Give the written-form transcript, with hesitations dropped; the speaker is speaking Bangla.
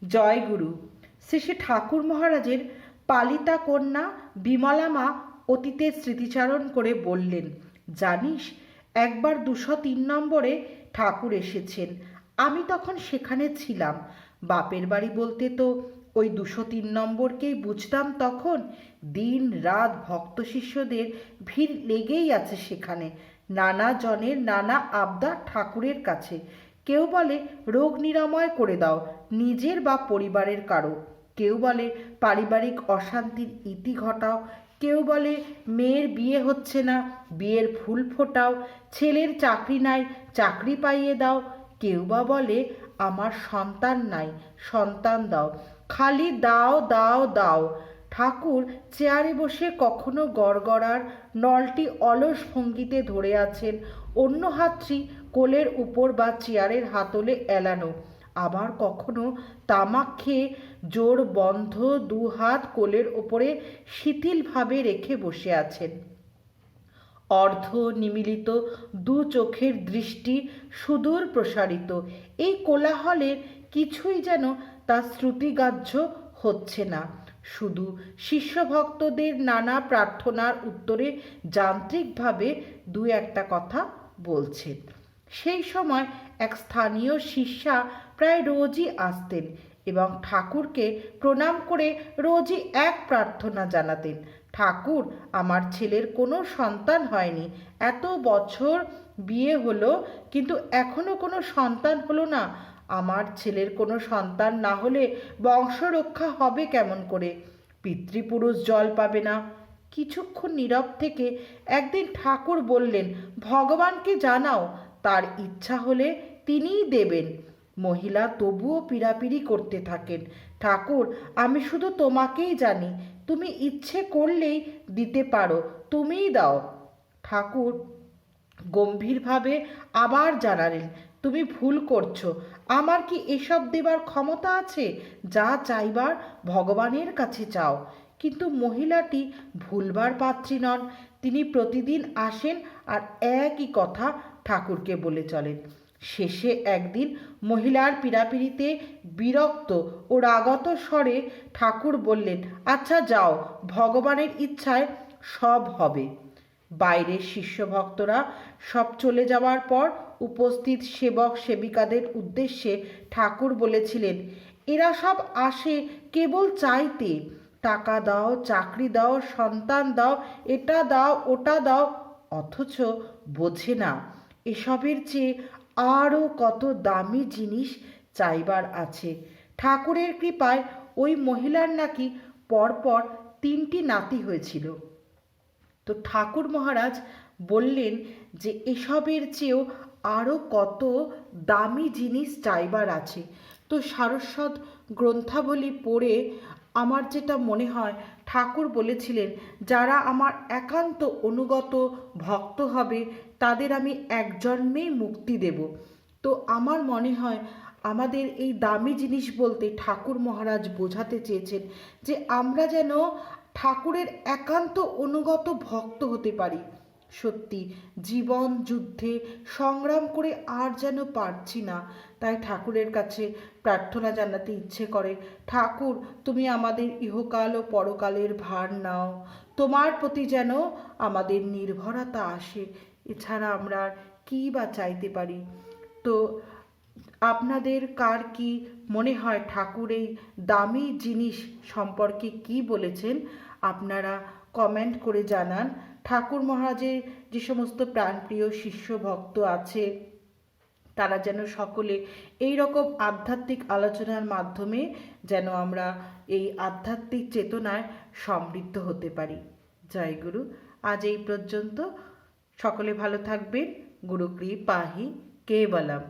জয় গুরু। শ্রী শ্রী ঠাকুর মহারাজের পালিতা কন্যা বিমলা মা অতীতের স্মৃতিচারণ করে বললেন, জানিস, একবার 203 নম্বরে ঠাকুর এসেছেন। আমি তখন সেখানে ছিলাম। বাপের বাড়ি বলতে তো ওই 203 নম্বরকেই বুঝতাম তখন। দিন রাত ভক্ত শিষ্যদের ভিড় লেগেই আছে সেখানে। নানা জনের নানা আবদার ঠাকুরের কাছে। কেউ বলে রোগ নিরাময় করে দাও, নিজের বা পরিবারের কারো। কেউ বলে পারিবারিক অশান্তির ইতি ঘটাও। কেউ বলে মেয়ের বিয়ে হচ্ছে না, বিয়ের ফুল ফোটাও। ছেলের চাকরি নাই, চাকরি পাইয়ে দাও। কেউ বা বলে আমার সন্তান নাই, সন্তান দাও। খালি দাও দাও দাও। ঠাকুর চেয়ারে বসে কখনো গড়গড়ার নলটি অলস ভঙ্গিতে ধরে আছেন, অন্য হাতটি কোলের উপর বা চেয়ারের হাতলে এলানো। আবার কখনো তামাক খেয়ে জোর বন্ধ দুহাত কোলের ওপরে শিথিলভাবে রেখে বসে আছেন। অর্ধ নিমীলিত দু চোখের দৃষ্টি সুদূর প্রসারিত। এই কোলাহলের কিছুই যেন তা শ্রুতিগ্রাহ্য হচ্ছে না। শুধু শিষ্যভক্তদের নানা প্রার্থনার উত্তরে যান্ত্রিকভাবে দু একটা কথা বলছেন। সেই সময় এক স্থানীয় শিষ্যা প্রায় রোজই আসতেন এবং ঠাকুরকে প্রণাম করে রোজই এক প্রার্থনা জানাতেন, ঠাকুর, আমার ছেলের কোনো সন্তান হয়নি, এত বছর বিয়ে হলো কিন্তু এখনো কোনো সন্তান হলো না। আমার ছেলের কোনো সন্তান না হলে বংশ রক্ষা হবে কেমন করে? পিতৃপুরুষ জল পাবে না। কিছুক্ষণ নীরব থেকে একদিন ঠাকুর বললেন, ভগবানকে জানাও, তার ইচ্ছা হলে তিনিই দেবেন। মহিলা তবুও পীড়াপিড়ি করতে থাকেন, ঠাকুর, আমি শুধু তোমাকেই জানি, তুমি ইচ্ছে করলেই দিতে পারো, তুমিই দাও। ঠাকুর গম্ভীরভাবে আবার জানালেন, তুমি ভুল করছো। আমার কি এসব দেবার ক্ষমতা আছে? যা চাইবার ভগবানের কাছে চাও। কিন্তু মহিলাটি ভুলবার পাত্রী নন। তিনি প্রতিদিন আসেন আর একই কথা ঠাকুরকে বলে চলেন। শেষে একদিন মহিলার পীড়াপিড়িতে বিরক্ত ও রাগত স্বরে ঠাকুর বললেন, আচ্ছা যাও, ভগবানের ইচ্ছায় সব হবে। বাইরের শিষ্যভক্তরা সব চলে যাওয়ার পর উপস্থিত সেবক সেবিকাদের উদ্দেশ্যে ঠাকুর বলেছিলেন, এরা সব আসে কেবল চাইতে, টাকা দাও, চাকরি দাও, সন্তান দাও, এটা দাও, ওটা দাও, অথচ বোঝে না এসবের চেয়ে আরও কত দামি জিনিস চাইবার আছে। ঠাকুরের কৃপায় ওই মহিলার নাকি পরপর 3টি নাতি হয়েছিল। তো ঠাকুর মহারাজ বললেন যে এসবের চেয়েও আরও কত দামি জিনিস চাইবার আছে। তো সারস্বত গ্রন্থাবলী পড়ে আমার যেটা মনে হয়, ঠাকুর বলেছিলেন যারা আমার একান্ত অনুগত ভক্ত হবে তাদের আমি এক জন্মেই মুক্তি দেব। তো আমার মনে হয় আমাদের এই দামি জিনিস বলতে ঠাকুর মহারাজ বোঝাতে চেয়েছেন যে আমরা যেন ঠাকুরের একান্ত অনুগত ভক্ত হতে পারি। সত্যি জীবন যুদ্ধে সংগ্রাম করে আর যেন পারছি না, তাই ঠাকুরের কাছে প্রার্থনা জানাতে ইচ্ছে করে, ঠাকুর, তুমি আমাদের ইহকাল ও পরকালের ভার নাও, তোমার প্রতি যেন আমাদের নির্ভরতা আসে। এছাড়া আমরা আর কী বা চাইতে পারি? তো আপনাদের কার কি মনে হয় ঠাকুর এই দামি জিনিস সম্পর্কে কি বলেছেন? আপনারা কমেন্ট করে জানান। ঠাকুর মহারাজের যে সমস্ত প্রাণপ্রিয় শিষ্য ভক্ত আছে তারা যেন সকলে এই রকম আধ্যাত্মিক আলোচনার মাধ্যমে যেন আমরা এই আধ্যাত্মিক চেতনায় সমৃদ্ধ হতে পারি। জয় গুরু। আজ এই পর্যন্ত। সকলে ভালো থাকবেন। গুরু কৃপাহি কেবলম।